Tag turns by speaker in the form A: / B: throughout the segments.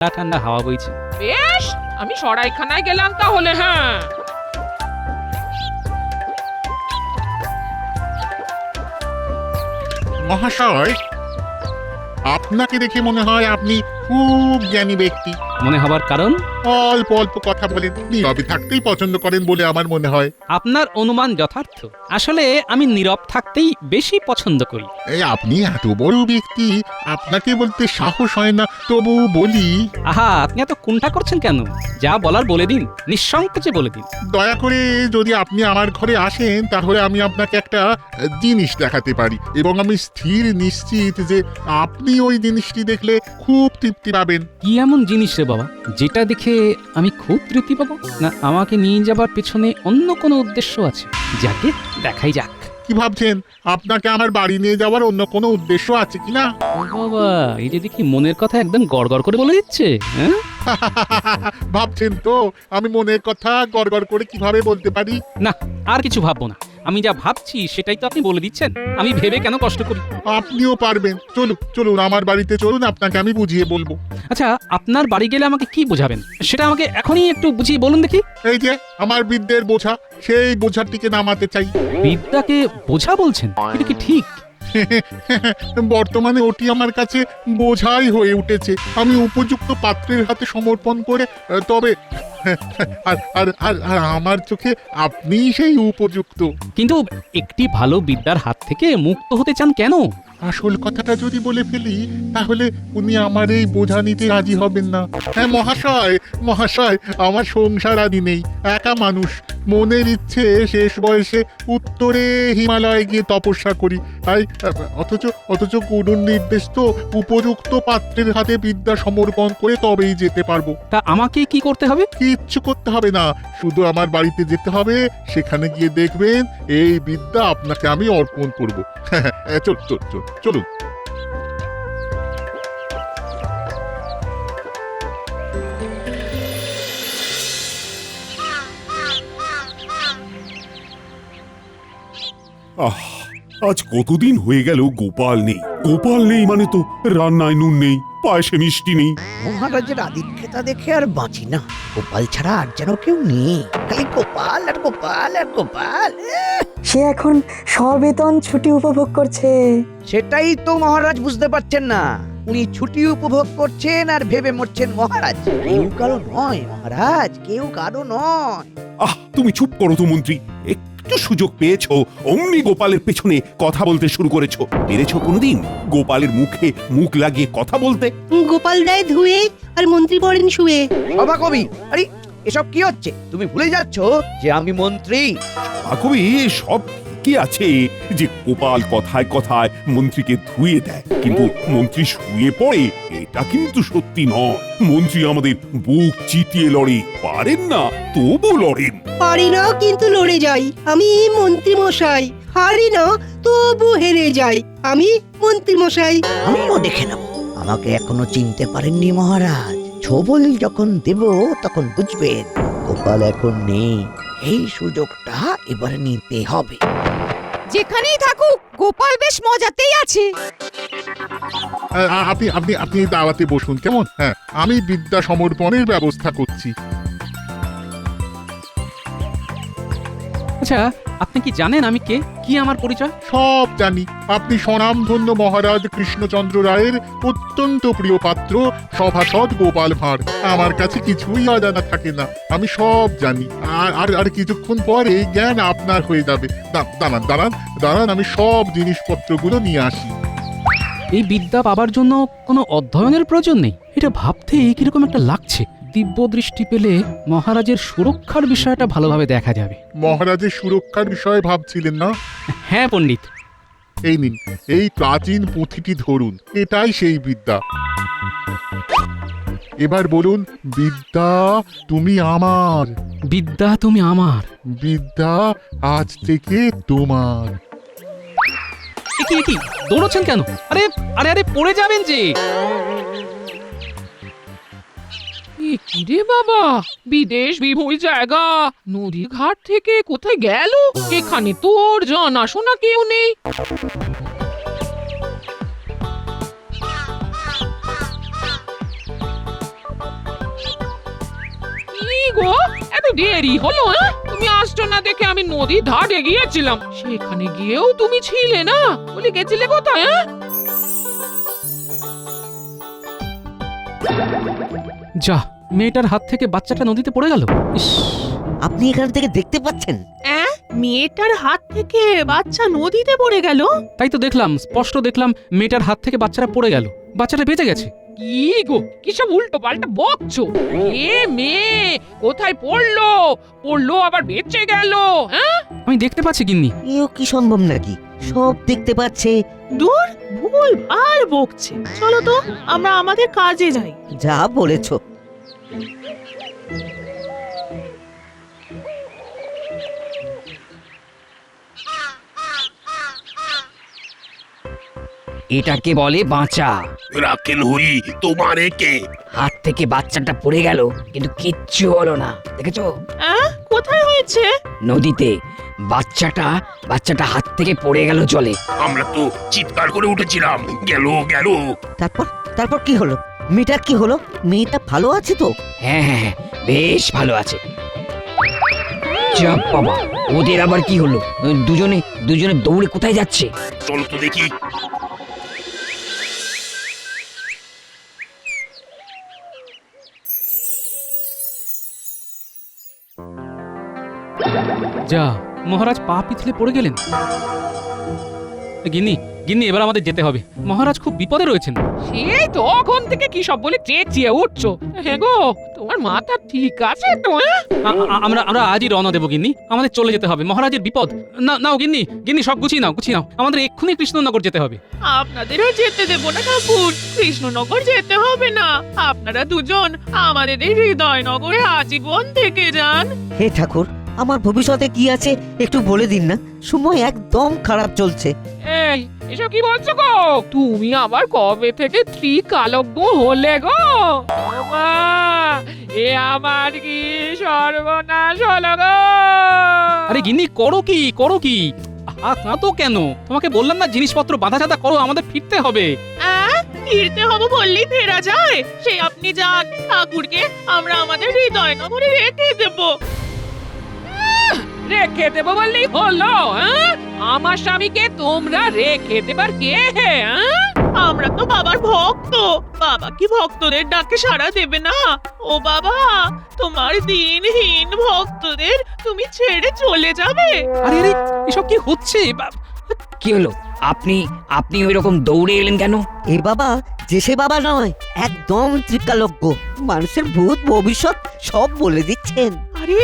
A: ঠান্ডা হাওয়া বইছে।
B: বেশ, আমি সরাইখানায় গেলাম তাহলে। হ্যাঁ,
C: মহাশয়, আপনাকে দেখে মনে হয় আপনি খুব জ্ঞানী ব্যক্তি।
A: মনে হবার কারণ?
C: অল্প অল্প কথা বলেন, নীরবে থাকতেই পছন্দ করেন বলে আমার মনে হয়।
A: আপনার অনুমান যথার্থ। আসলে আমি নীরব থাকতেই বেশি পছন্দ করি।
C: এই আপনি এত বড় ব্যক্তি, আপনাকে বলতে সাহস হয় না, তবু বলি।
A: আহা, আপনি এত কুণ্ঠা করছেন কেন? যা বলার বলে দিন, নিঃসংকোচে বলে দিন।
C: দয়া করে যদি আপনি আমার ঘরে আসেন, তাহলে আমি আপনাকে একটা জিনিস দেখাতে পারি, এবং আমি স্থির নিশ্চিত যে আপনি ওই জিনিসটি দেখলে খুব তৃপ্তি পাবেন।
A: কি এমন জিনিস রে বাবা, যেটা দেখে আমি খুব তৃপ্তি পাবো? না আমাকে নিয়ে যাবার পেছনে অন্য কোনো উদ্দেশ্য আছে? যাকে দেখাই যাক।
C: কি ভাবছেন, আপনাকে আমার বাড়ি নিয়ে যাওয়ার অন্য কোনো উদ্দেশ্য আছে কিনা?
A: ও বাবা, এই যে দেখি মনের কথা একদম গড়গড় করে বলে দিচ্ছে। হ্যাঁ,
C: ভাবছেন তো আমি মনের কথা গড়গড় করে কিভাবে বলতে পারি?
A: না আর কিছু ভাববো না। আমি যা ভাবছি সেটাই তো আপনি বলে দিচ্ছেন। আমি ভেবে কেন কষ্ট করি?
C: আপনিও পারবেন। চলুন চলুন, আমার বাড়িতে চলুন, আপনাকে আমি বুঝিয়ে বলবো।
A: আচ্ছা, আপনার বাড়ি গেলে আমাকে কি বোঝাবেন সেটা আমাকে এখনই একটু বুঝিয়ে বলুন দেখি।
C: এই যে আমার বিদ্যের বোঝা, সেই বোঝাটিকে নামাতে চাই।
A: বিদ্যাকে বোঝা বলছেন? এটা কি ঠিক?
C: বর্তমানে ওটি আমার কাছে বোঝাই হয়ে উঠেছে। আমি উপযুক্ত পাত্রের হাতে সমর্পণ করে তবে আর আর আর আর আমার চোখে আপনিই সেই উপযুক্ত।
A: কিন্তু একটি ভালো বিদ্যার হাত থেকে মুক্ত হতে চান কেন?
C: আসল কথাটা যদি বলে ফেলি, তাহলে উনি আমার এই বোঝা নিতে রাজি হবেন না। হ্যাঁ মহাশয়, মহাশয়, আমার সংসার আদি নেই, একা মানুষ। মনের ইচ্ছে শেষ বয়সে উত্তরে হিমালয়ে গিয়ে তপস্যা করি। তাই অথচ অথচ গুরুর নির্দেশ তো উপযুক্ত পাত্রের হাতে বিদ্যা সমর্পণ করে তবেই যেতে পারবো।
A: তা আমাকে কি করতে হবে?
C: কিচ্ছু করতে হবে না, শুধু আমার বাড়িতে যেতে হবে। সেখানে গিয়ে দেখবেন এই বিদ্যা আপনাকে আমি অর্পণ করবো। চল চল চল চলুন।
D: আহ, আজ কতদিন হয়ে গেল গোপাল নেই। গোপাল নেই মানে তো রান্নায় নুন নেই, পায়েসে মিষ্টি নেই।
E: মহারাজের আদিক্ষেতা দেখে আর বাঁচি না। গোপাল ছাড়া আর যেন কেউ নেই, খালি গোপাল আর গোপাল আর গোপাল।
F: সে এখন সবেতন ছুটি উপভোগ করছে।
E: সেটাই তো মহারাজ বুঝতে পারছেন না। উনি ছুটি উপভোগ করছেন আর ভেবে মরছেন মহারাজ। কেউ কারো নয় মহারাজ, কেউ কারো নয়।
D: আহ, তুমি চুপ করো তো মন্ত্রী। একটু সুযোগ পেয়েছো, অমনি গোপালের পেছনে কথা বলতে শুরু করেছো। পেরেছো কোনোদিন গোপালের মুখে মুখ লাগিয়ে কথা বলতে?
G: গোপাল দেয় ধুয়ে আর মন্ত্রী পড়েন শুয়ে।
E: বাবা কবি, আরে এসব কি হচ্ছে? তুমি ভুলে যাচ্ছ যে আমি মন্ত্রী।
D: কবি, সব কি আছে যে গোপাল কথায় কথায় মন্ত্রীকে ধুয়ে দেয়, কিন্তু মন্ত্রী শুয়ে পড়ে, এটা কিন্তু সত্যি নয়। মন্ত্রী আমাদের বুক চিতিয়ে লড়ে, পারেন না তবু লড়েন।
G: পারি না কিন্তু লড়ে যাই, আমি মন্ত্রী মশাই। হারি না তবু হেরে যাই, আমি মন্ত্রী মশাই।
E: আমিও দেখে নেব। আমাকে এখনো চিনতে পারেননি মহারাজ। ছবল যখন দেব তখন বুঝবেন গোপাল এখন নেই। এই সুযোগটা এবার নিতে হবে।
H: যেখানেই থাকুক গোপাল বেশ মজাতেই আছে।
C: আপনি আপনি আপনি দাওয়াতে বসুন কেমন? হ্যাঁ, আমি বিদ্যা সমর্পণের ব্যবস্থা করছি।
A: আচ্ছা, আপনি কি জানেন আমি কে? কি আমার পরিচয়?
C: সব জানি। আপনি স্বনামধন্য মহারাজ কৃষ্ণচন্দ্র রায়ের অত্যন্ত প্রিয় পাত্র সভাসদ গোপাল ভাঁড়। আমার কাছে কিছুই অজানা থাকে না, আমি সব জানি। আর আর আর কিছুক্ষণ পর এই জ্ঞান আপনার হয়ে যাবে। দাঁড়ান দাঁড়ান দাঁড়ান, আমি সব জিনিসপত্রগুলো নিয়ে আসি।
A: এই বিদ্যা পাবার জন্য কোনো অধ্যয়নের প্রয়োজন নেই। এটা ভাবতেই কিরকম একটা লাগছে। দিব্য দৃষ্টি পেলে মহারাজের সুরক্ষার বিষয়টা ভালোভাবে দেখা যাবে।
C: মহারাজের সুরক্ষার বিষয়ে ভাবছিলেন না?
A: হ্যাঁ পণ্ডিত।
C: এই নিন, এই প্রাচীন পুঁথিটি ধরুন, এটাই সেই বিদ্যা। এবার বলুন, বিদ্যা তুমি আমার।
A: বিদ্যা তুমি আমার।
C: বিদ্যা আজ থেকে তোমার।
A: কি কি দৌড়চ্ছেন কেন? আরে আরে আরে পড়ে যাবেন যে।
B: কিরে বাবা, বিদেশ বিভুঁই জায়গা, নদী ঘাট থেকে কোথায় গেল? এখানে তোর জানাশোনা কেউ নেই। গো এত দেরি হলো? তুমি আসছো না দেখে আমি নদীর ধারে গিয়েছিলাম, সেখানে গিয়েও তুমি ছিলে না, বলে গেছিলে কোথায়?
A: যা, মেয়েটার হাত থেকে বাচ্চাটা নদীতে পড়ে গেল। ইস,
E: আপনি এখান থেকে দেখতে পাচ্ছেন?
H: মেয়েটার হাত থেকে বাচ্চা নদীতে পড়ে গেল।
A: তাই তো দেখলাম, স্পষ্ট দেখলাম মেয়েটার হাত থেকে বাচ্চাটা পড়ে গেল, বাচ্চাটা বেঁচে গেছে।
B: কি গো, কি সব উল্টো পাল্টা বকছো? এ মেয়ে কোথায় পড়লো? পড়লো আবার বেঁচে গেল? হ্যাঁ,
A: আমি দেখতে পাচ্ছি গিন্নি।
E: এও কি সম্ভব নাকি? সব দেখতে পাচ্ছে।
H: দূর, ভুল আর বকছে। চলো তো আমরা আমাদের কাজে যাই।
E: যা বলেছো।
I: এটাকে বলে বাঁচা।
J: রাখেন হরি তোমার একে।
I: হাত থেকে বাচ্চাটা পড়ে গেল কিন্তু কিচ্ছু হলো না, দেখেছো?
H: কোথায় হয়েছে?
I: নদীতে। বাচ্চাটা হাত থেকে পড়ে গেল জলে।
J: আমরা তো চিৎকার করে উঠেছিলাম, গেল গেল।
E: তারপর কি হলো? মেয়েটার কি হলো? মেয়েটা ভালো আছে তো?
I: হ্যাঁ হ্যাঁ হ্যাঁ, বেশ ভালো আছে। চাপ বাবা, ওদের আবার কি হলো? দুজনে দৌড়ে কোথায় যাচ্ছে?
J: চলো তো দেখি।
A: যা, মহারাজ পা পিছলে পড়ে গেলেন। গিন্নি, গিন্নি, এবার আমাদের যেতে হবে, মহারাজ খুব বিপদে রয়েছেন।
B: সেই তখন থেকে কি সব বলে চেঁচিয়ে উঠছো? হ্যাঁ গো, তোমার মাথা ঠিক আছে তো?
A: আমরা আজই রওনা দেবো গিন্নি, আমাদের চলে যেতে হবে, মহারাজের বিপদ। নাও গিন্নি, গিন্নি, সব গুছিয়ে নাও, আমাদের এক্ষুনি কৃষ্ণনগর যেতে হবে।
H: আপনাদেরও যেতে দেব না ঠাকুর, কৃষ্ণনগর যেতে হবে না। আপনারা দুজন আমাদের এই হৃদয়নগরে আজীবন থেকে যান।
E: হে ঠাকুর, আমার ভবিষ্যতে কি আছে একটু বলে দিন না, সময় একদম খারাপ চলছে।
B: এই, এসব কি বলছো গো? তুমি আবার কবে থেকে ত্রিকালজ্ঞ হলে গো? মা, এ আমার কি সর্বনাশ হলো গো?
A: আরে গিন্নি, করো কি? তো কেন? তোমাকে বললাম না, জিনিসপত্র বাঁধা চাঁদা করো, আমাদের ফিরতে হবে।
H: ফিরতে হবে বললেই ফেরা যায়? সে আপনি যান, ঠাকুরকে আমরা আমাদের হৃদয়নগরে রেখে দেব।
B: রেখে দেবো বললেই হলো? আমার স্বামীকে তোমরা রেখে দেবার কে?
H: আমরা তো বাবার ভক্ত, বাবা কি ভক্তদের ডাকে সাড়া দেবে না? ও বাবা, তোমার দিনহীন ভক্তদের তুমি ছেড়ে চলে যাবে?
A: আরে এসব কি হচ্ছে?
I: কি হলো? আপনি ওই রকম দৌড়ে এলেন কেন?
E: এ বাবা যে সে বাবা নয়, একদম ত্রিকালজ্ঞ, মানুষের ভূত ভবিষ্যৎ সব বলে দিচ্ছেন।
H: আরে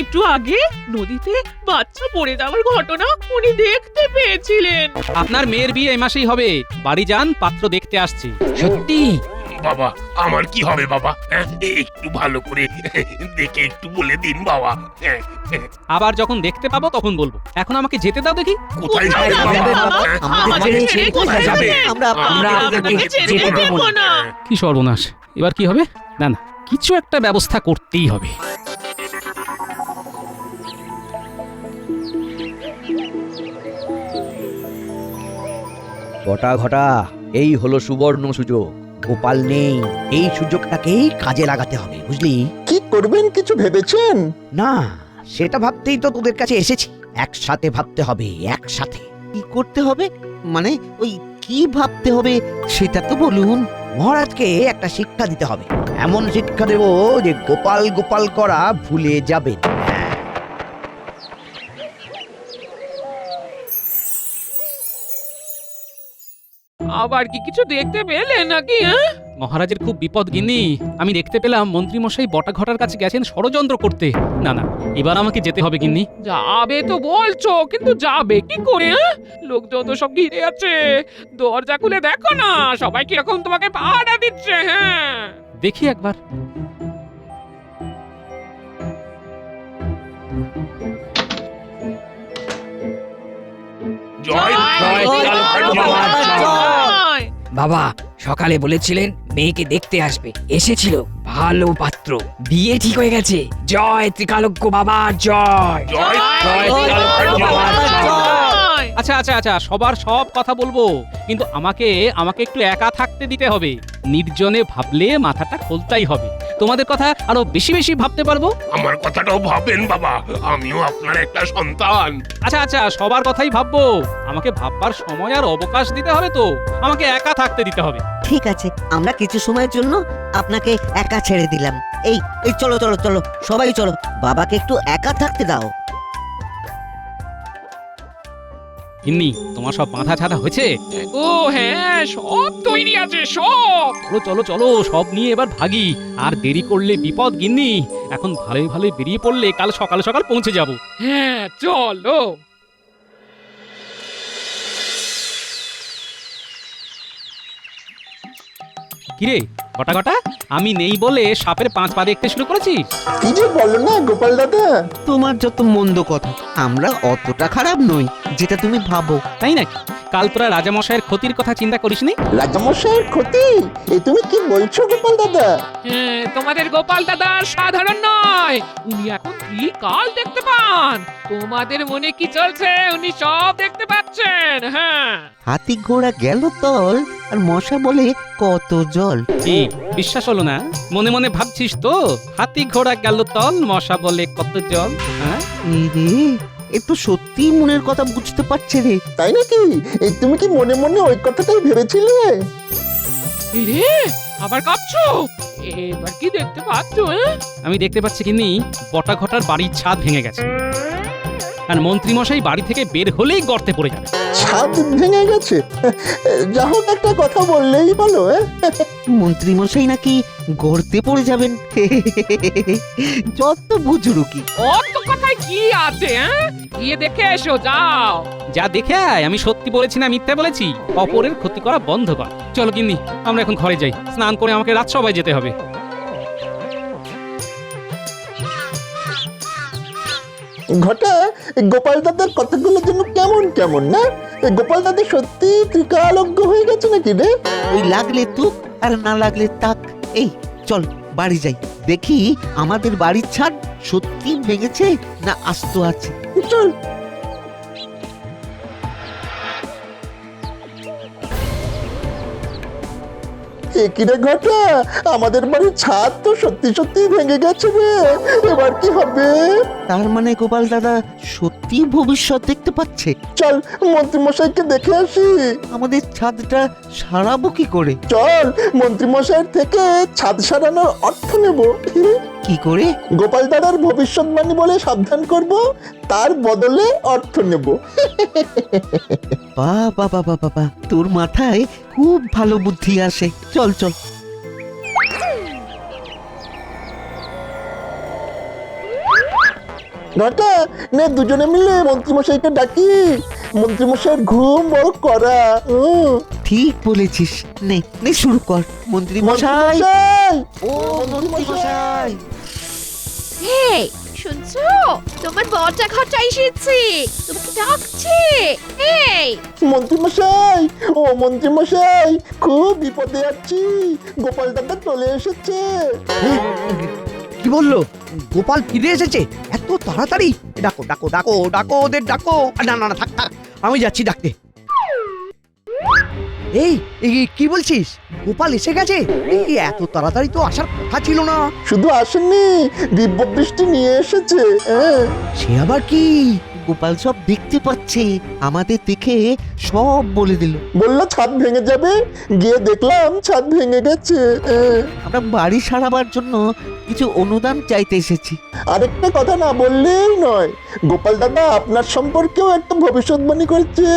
H: একটু আগে নদীতে বাচ্চা পড়ে যাওয়ার ঘটনা উনি দেখতে পেয়েছিলেন।
A: আপনার মেয়ের বিয়ে এই মাসেই হবে, বাড়ি যান, পাত্র দেখতে আসছে।
I: সত্যি?
J: বাবা আমার কি হবে বাবা? একটু ভালো করে দেখে একটু বলে দিন বাবা।
A: আবার যখন দেখতে পাবো তখন বলবো, এখন আমাকে যেতে দাও দেখি।
J: কোথায় যাবে বাবা?
E: আমাদের ছেড়ে কোথায় যাবে? আমরা
H: আপনাকে ছেড়ে দেব না।
A: কি সর্বনাশ, এবার কি হবে? না, কিছু একটা ব্যবস্থা করতেই হবে।
E: ঘটা এই হলো সুবর্ণ সুযোগ। গোপাল নেই, এই সুযোগটাকেই কাজে লাগাতে হবে, বুঝলি?
K: কি করবেন কিছু ভেবেছেন?
E: না, সেটা ভাবতেই তো তোদের কাছে এসেছি। একসাথে ভাবতে হবে, একসাথে। কি করতে হবে মানে? ওই কি ভাবতে হবে সেটা তো বলুন। মহারাজকে একটা শিক্ষা দিতে হবে, এমন শিক্ষা দেব যে গোপাল গোপাল করা ভুলে যাবেন।
B: আবার কি কিছু দেখতে পেলে নাকি?
A: মহারাজের খুব বিপদ গিন্নি, আমি দেখতে পেলাম মন্ত্রী মশাই বটাঘটার কাছে গেছেন ষড়যন্ত্র করতে। না, এবার আমাকে যেতে হবে গিন্নি।
B: যাবে তো বলছো, কিন্তু যাবে কি করে? লোকজন তো সব ঘিরে আছে, দরজা খুলে দেখো না, সবাই কিরকম তোমাকে পাহারা দিচ্ছে। হ্যাঁ,
A: দেখি একবার।
J: জয়
I: বাবা সকালে বলেছিলেন মেয়েকে দেখতে আসবে, এসেছিল, ভালো পাত্র, বিয়ে ঠিক হয়ে গেছে। জয় ত্রিকালজ্ঞ বাবা, জয়
J: জয়
I: ত্রিকালজ্ঞ বাবা, জয়।
A: আচ্ছা, সবার সব কথা বলবো, কিন্তু আমাকে একটু একা থাকতে দিতে হবে। নির্জনে ভাবলে মাথাটা খোলতাই হবে। তোমাদের কথা আরো বেশি বেশি ভাবতে পারবো।
J: আমার কথাটাও ভাবেন বাবা, আমিও আপনার একটা সন্তান।
A: আচ্ছা আচ্ছা, সবার কথাই ভাববো, আমাকে ভাববার সময় আর অবকাশ দিতে হবে তো, আমাকে একা থাকতে দিতে হবে।
E: ঠিক আছে, আমরা কিছু সময়ের জন্য আপনাকে একা ছেড়ে দিলাম। এই এই চলো চলো চলো, সবাই চলো, বাবাকে একটু একা থাকতে দাও।
A: গিন্নি, তোমার সব বাঁধা ছাড়া হয়েছে?
B: ও হ্যাঁ, সব তৈরি আছে সব।
A: চলো চলো চলো, সব নিয়ে এবার ভাগি, আর দেরি করলে বিপদ গিন্নি। এখন ভালোই ভালোই বেরিয়ে পড়লে কাল সকাল সকাল পৌঁছে যাব।
B: হ্যাঁ চলো।
A: কিরে ঘটা ঘটা, আমি নেই বলে সাপের 5 পা দেখতে শুরু করেছিস?
K: কি যে বলো না গোপাল দাদা,
E: তোমার যত মন্দ কথা, আমরা অতটা খারাপ নই যেটা তুমি ভাবো।
A: তাই নাকি? কাল তোরা রাজামশাইয়ের ক্ষতির কথা চিন্তা করিসনি?
K: রাজামশাইয়ের ক্ষতি? এ তুমি কি বলছো গোপাল দাদা?
B: হ্যাঁ, তোমাদের গোপাল দাদা সাধারণ নয়, উনি এখন ত্রিকাল দেখতে পান। তোমাদের মনে কি চলছে উনি সব দেখতে পাচ্ছেন। হ্যাঁ,
E: হাতি ঘোড়া গেল তল, আর মশা বলে কত জল।
A: কি বিশ্বাস হলো না? মনে মনে ভাবছিস তো হাতি ঘোড়া গেল তল, মশা বলে কত জল? হ্যাঁ
E: রে, একটু সত্যি মনের কথা বুঝতে পারছে রে।
K: তাই নাকি? এই তুমি কি মনে মনে ওই কথাটাই ভেবেছিলে?
B: এই রে, আবার কাঁপছো? এবার কি দেখতে পাচ্ছো?
A: আমি দেখতে পাচ্ছি কিন্নি, বটা ঘটার বাড়ির ছাদ ভেঙে গেছে, আর মন্ত্রীমশাই বাড়ি থেকে বের হলেই গর্তে পড়ে যাবে।
K: ছাদ ভেঙে গেছে? যা হোক, একটা কথা বললেই ভালো।
E: মন্ত্রী মশাই নাকি গর্তে পড়ে যাবেন? যত বুজুরুকি।
B: অত কথায় কি আছে? গিয়ে দেখে এসো, যাও।
A: যা দেখে আয়, আমি সত্যি বলেছি না মিথ্যা বলেছি? অপরের ক্ষতি করা বন্ধ কর। চলো গিন্নি, আমরা এখন ঘরে যাই, স্নান করে আমাকে রাজসভায় যেতে হবে।
K: ঘটা, গোপাল দাদার কথাগুলো যেন কেমন কেমন না? গোপাল দাদা সত্যি ত্রিকালজ্ঞ হয়ে গেছে নাকি রে?
E: ওই লাগলে তুক আর না লাগলে তাক। এই চল বাড়ি যাই, দেখি আমাদের বাড়ির ছাদ সত্যি ভেঙেছে না আস্ত আছে।
K: চল। কিরে ঘটা, আমাদের বাড়ির ছাদ তো সত্যি সত্যি ভেঙে গেছে রে, এবার কি হবে?
E: তার মানে গোপাল দাদা সত্যি ভবিষ্যৎ দেখতে পাচ্ছে।
K: চল মন্ত্রী মশাইকে দেখে আসি।
E: আমাদের ছাদটা সারাবো কি করে?
K: চল মন্ত্রী মশাইয়ের থেকে ছাদ সারানোর অর্থ নেব।
E: কি করে?
K: গোপাল দাদার ভবিষ্যৎবাণী বলে সাবধান করব, তার বদলে অর্থ নেব।
E: বাবা বাবা বাবা, তোর মাথায় খুব ভালো বুদ্ধি আসে। চল চল।
K: ঘটা, নে দুজনে মিলে মন্ত্রীমশাইকে ডাকি। মন্ত্রীমশাইয়ের ঘুম বড় করা।
E: ঠিক বলেছিস, নে নে শুরু কর। মন্ত্রী মশাই, ও মন্ত্রী মশাই।
L: এই শুনছো, তোমার বটা ঘটা এসেছে, তোমাকে ডাকছে। এই
K: মন্ত্রীমশাই, ও মন্ত্রীমশাই, খুব বিপদে আছি, গোপাল দাদা চলে এসেছে।
E: কি বললো? গোপাল ফিরে এসেছে এত তাড়াতাড়ি? ডাকো ডাকো ডাকো ডাকো, ওদের ডাকো। না না না, থাক থাক, আমি যাচ্ছি ডাকতে। এই কি বলছিস? গোপাল এসে গেছে? এই এত তাড়াতাড়ি তো আসার কথা ছিল না।
K: শুধু আসেননি, দিব্য বৃষ্টি নিয়ে এসেছে।
E: সে আবার কি? গোপাল সব দেখতে পাচ্ছে, আমাদের দেখে সব বলে দিল।
K: বললো ছাদ ভেঙে যাবে, গিয়ে দেখলাম ছাদ ভেঙে গেছে।
E: আমরা বাড়ি সারাবার জন্য কিছু অনুদান চাইতে এসেছি।
K: আরেকটা কথা না বললেই নয়, গোপাল দাদা আপনার সম্পর্কেও একটা ভবিষ্যৎবাণী করেছে।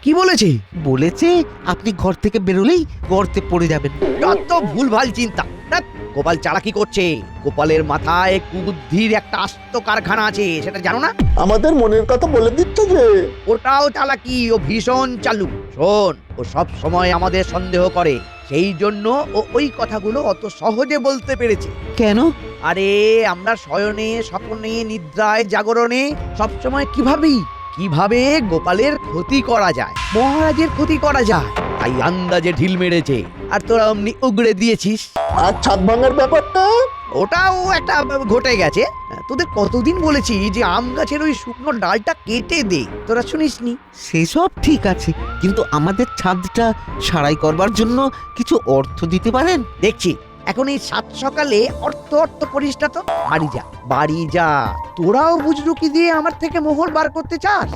E: কি বলেছে? বলেছে আপনি ঘর থেকে বেরোলেই গর্তে পড়ে যাবেন। যত ভুলভাল চিন্তা। গোপাল চালাকি করছে। গোপালের মাথায় কুবুদ্ধির একটা আস্ত কারখানা আছে, সেটা জানো না?
K: আমাদের মনের কথা বলে দিচ্ছে যে।
E: ওটাও চালাকি, ও ভীষণ চালু। শোন, ও সব সময় আমাদের সন্দেহ করে, সেই জন্য ও ওই কথাগুলো অত সহজে বলতে পেরেছে। কেন? আরে আমরা শয়নে স্বপ্নে নিদ্রায় জাগরণে সবসময় কিভাবে গোপালের ক্ষতি করা যায়, মহারাজের ক্ষতি করা যায়, তাই আন্দাজে ঢিল মেরেছে, আর তোরা অমনি উগড়ে দিয়েছিস।
K: আর ছাদ ভাঙার ব্যাপারটা?
E: ওটাও একটা ঘটে গেছে। তোদের কতদিন বলেছি যে আম গাছের ওই শুকনো ডালটা কেটে দে, তোরা শুনিসনি। সেসব ঠিক আছে, কিন্তু আমাদের ছাদটা সারাই করবার জন্য কিছু অর্থ দিতে পারেন? দেখছি এখন এই সাত সকালে অর্থ অর্থ করিস না তো। বাড়ি যা, বাড়ি যা। তোরাও বুজরুকি দিয়ে আমার থেকে মোহর বার করতে চাস?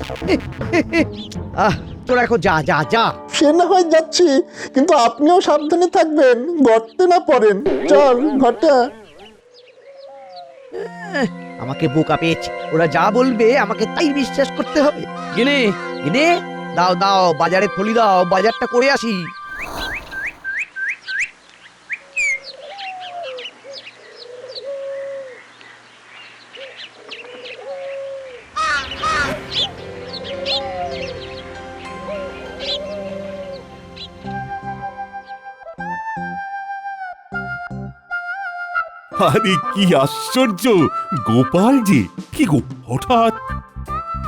E: আহ, তোরা এখন যা যা যা।
K: সে না হয় যাচ্ছি, কিন্তু আপনিও সাবধানে থাকবেন, গর্তে না পড়েন। চল ঘটা।
E: আমাকে বোকা পেয়েছে, ওরা যা বলবে আমাকে তাই বিশ্বাস করতে হবে। গিনে গিনে, দাও দাও, বাজারে থলি দাও, বাজারটা করে আসি।
D: আরে কি আশ্চর্য, গোপাল যে কি গো হঠাৎ।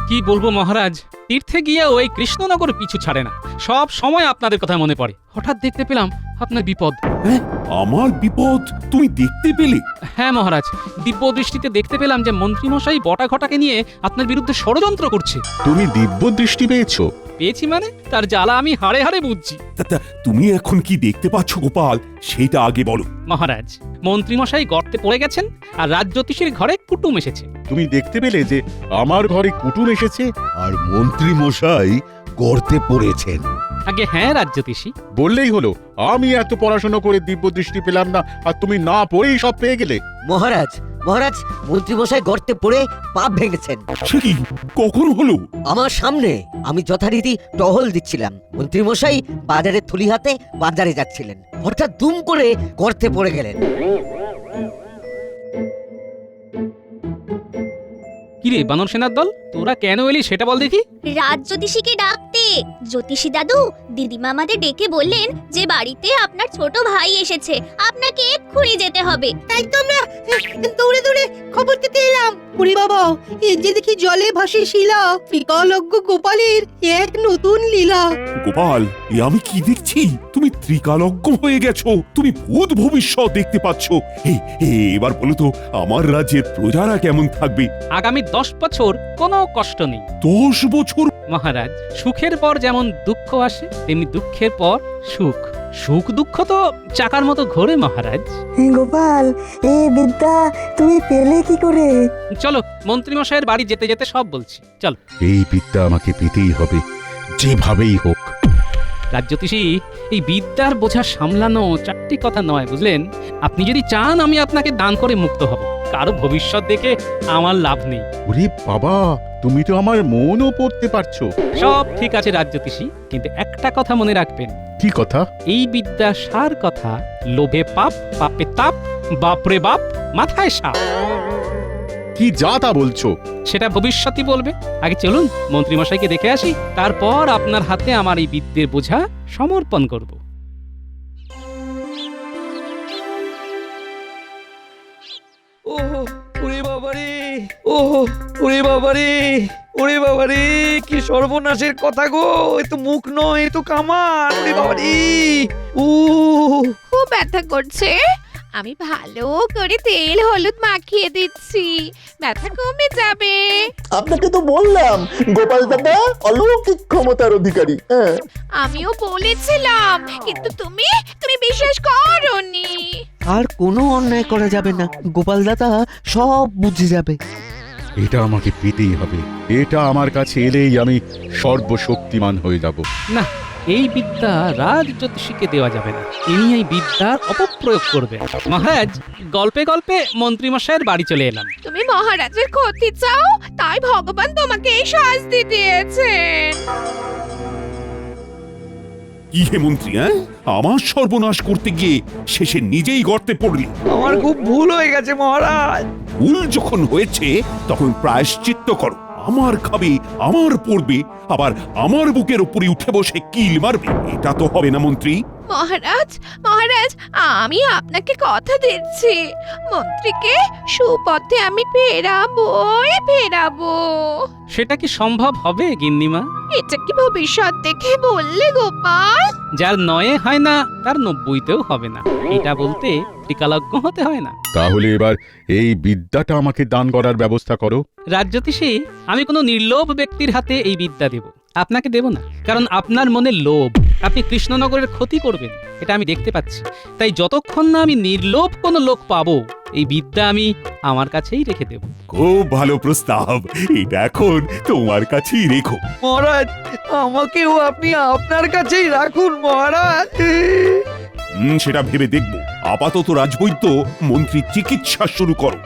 A: কি বলবো মহারাজ, তীর্থে গিয়ে ওই কৃষ্ণনগর পিছু ছাড়ে না। সব সময় আপনাদের কথা মনে পড়ে। হঠাৎ দেখতে পেলাম আপনার বিপদ।
D: হ্যাঁ, আমার বিপদ তুমি দেখতে পেলে?
A: হ্যাঁ মহারাজ, দিব্য দৃষ্টিতে দেখতে পেলাম যে মন্ত্রীমশাই বটা ঘটাকে নিয়ে আপনার বিরুদ্ধে ষড়যন্ত্র করছে।
C: তুমি দিব্য দৃষ্টি পেয়েছো?
A: পেয়েছি মানে তার জ্বালা আমি হাড়ে হাড়ে বুঝছি।
D: তা তুমি এখন কি দেখতে পাচ্ছ গোপাল, সেটা আগে বলো।
A: মহারাজ, মন্ত্রীমশাই গর্তে পড়ে গেছেন আর রাজজ্যোতিষীর ঘরে কুটুম এসেছে।
C: তুমি দেখতে পেলে যে আমার ঘরে কুটুম এসেছে
M: আর মন্ত্রী মশাই গর্তে পড়েছেন?
A: আগে হ্যাঁ রাজজ্যোতিষী।
C: বললেই হলো, আমি এত পড়াশোনা করে দিব্য দৃষ্টি পেলাম না, আর তুমি না পড়েই সব পেয়ে গেলে।
E: মহারাজ, মহারাজ, মন্ত্রীমশাই গর্তে পড়ে পাপ ভেঙেছেন।
D: সে কি, কখন হলো?
E: আমার সামনে। আমি যথারীতি টহল দিচ্ছিলাম, মন্ত্রীমশাই বাজারে থলি হাতে বাজারে যাচ্ছিলেন, হঠাৎ দুম করে গর্তে পড়ে গেলেন।
A: কিরে বানর সেনার দল, তোরা কেন এলি সেটা বল দেখি।
L: রাজ জ্যোতিষীকে ডাকতে। জ্যোতিষী দাদু, দিদিমা আমাদের ডেকে বললেন যে বাড়িতে আপনার ছোট ভাই এসেছে, আপনাকে এক্ষুনি যেতে হবে।
G: তাই তো আমরা দৌড়ে দৌড়ে খবর দিতে এলাম। ওরে বাবা, এই যে দেখি জলে ভাসে শিলা, ত্রিকালজ্ঞ গোপালের এক নতুন লীলা।
D: গোপাল, এ আমি কি দেখছি? তুমি ত্রিকালজ্ঞ হয়ে গেছো, তুমি ভূত ভবিষ্যৎ দেখতে পাচ্ছ। এবার বলো তো, আমার রাজ্যের প্রজারা কেমন থাকবে?
A: আগামী 10 বছর কোনো কষ্ট নেই।
D: 10 বছর?
A: মহারাজ, সুখের পর যেমন দুঃখ আসে, তেমনি দুঃখের পর সুখ। সুখ দুঃখ তো চাকার মতো ঘোরে মহারাজ।
F: গোপাল, এই বিদ্যা তুমি পেলে কি করে?
A: চলো, মন্ত্রীমশাইয়ের বাড়ি যেতে যেতে সব বলছি। চলো।
C: এই বিদ্যা আমাকে পেতেই হবে, যেভাবেই হোক।
A: রাজজ্যোতিষী, এই বিদ্যার বোঝা সামলানো চারটি কথা নয়, বুঝলেন? আপনি যদি চান আমি আপনাকে দান করে মুক্ত হব, কারো ভবিষ্যৎ দেখে আমার লাভ নেই।
C: ওরে বাবা, তুমি তো আমার মনও পড়তে পারছো।
A: সব ঠিক আছে রাজজ্যোতিষী, কিন্তু একটা কথা মনে রাখবেন।
C: কি কথা?
A: এই বিদ্যা সার কথা, লোভে পাপ, পাপে তাপ, বাপরে বাপ, মাথায় সাপ।
C: কি যা তা বলছো?
A: সেটা ভবিষ্যৎই বলবে। আগে চলুন মন্ত্রীমশাইকে দেখে আসি, তারপর আপনার হাতে আমার এই বিদ্যের বোঝা সমর্পণ করব।
I: ওরে বাবারে, ওরে বাবারে, ওরে বাবারে, কি সর্বনাশের কথা গো! এ তো মুখ নয়, এ তো কামান। ওরে বাবারে,
L: খুব ব্যথা করছে। আমি ভালো করে তেল হলুদ মাখিয়ে দিচ্ছি, ব্যথা কমে যাবে।
K: আপনাকে তো বললাম গোপাল দাদা অলৌকিক ক্ষমতার অধিকারী। হ্যাঁ,
L: আমিও বলেছিলাম, কিন্তু তুমি বিশ্বাস করোনি।
E: আর কোনো অন্যায় করা যাবে না, গোপাল দাদা সব বুঝে যাবে।
C: এটা আমাকে পেতেই হবে। এটা আমার কাছে এলেই আমি সর্বশক্তিমান হয়ে যাব।
A: না, এই বিদ্যা রাজজ্যোতিষীকে দেওয়া যাবে না। তিনি এই বিদ্যার অপপ্রয়োগ করবেন। মহারাজ, গল্পে গল্পে মন্ত্রীমশাইয়ের বাড়ি চলে এলাম।
L: তুমি মহারাজের ক্ষতি চাও, তাই ভগবান তোমাকে এই শাস্তি দিয়েছেন।
D: কি হে মন্ত্রী, হ্যাঁ? আমার সর্বনাশ করতে গিয়ে শেষে নিজেই গর্তে পড়লি।
I: আমার খুব ভুল হয়ে গেছে মহারাজ।
D: ভুল যখন হয়েছে তখন প্রায়শ্চিত্ত করো। আমার খাবে, আমার পড়বে, আবার আমার বুকের উপরে উঠে বসে কিল মারবে, এটা তো হবে না মন্ত্রী।
L: মহারাজ, মহারাজ, আমি আপনাকে কথা দিচ্ছি, মন্ত্রীকে সুপথে আমি ফেরাবো।
A: সেটা কি সম্ভব হবে গিন্নিমা?
L: এটা কি ভবিষ্যৎ দেখে বললে গোপাল?
A: যার 9 হয় না তার 90তেও হবে না, এটা বলতে ত্রিকালজ্ঞ হতে হয় না।
C: তাহলে এবার এই বিদ্যাটা আমাকে দান করার ব্যবস্থা করো।
A: রাজজ্যোতিষী, আমি কোনো নির্লোভ ব্যক্তির হাতে এই বিদ্যা দেব। আপনাকে দেব না, কারণ আপনার মনে লোভ। আপনি কৃষ্ণনগরের ক্ষতি করবেন, এটা আমি দেখতে পাচ্ছি। তাই যতক্ষণ না আমি নির্লোভ কোনো লোক পাবো, এই বিদ্যা আমি আমার কাছেই রেখে দেব।
D: খুব ভালো প্রস্তাব, এটা এখন তোমার কাছেই রেখো।
I: মহারাজ, আমাকেও আপনি আপনার কাছেই রাখুন মহারাজ।
D: সেটা ভেবে দেখবো। আপাতত রাজবৈদ্য মন্ত্রী চিকিৎসা শুরু করো।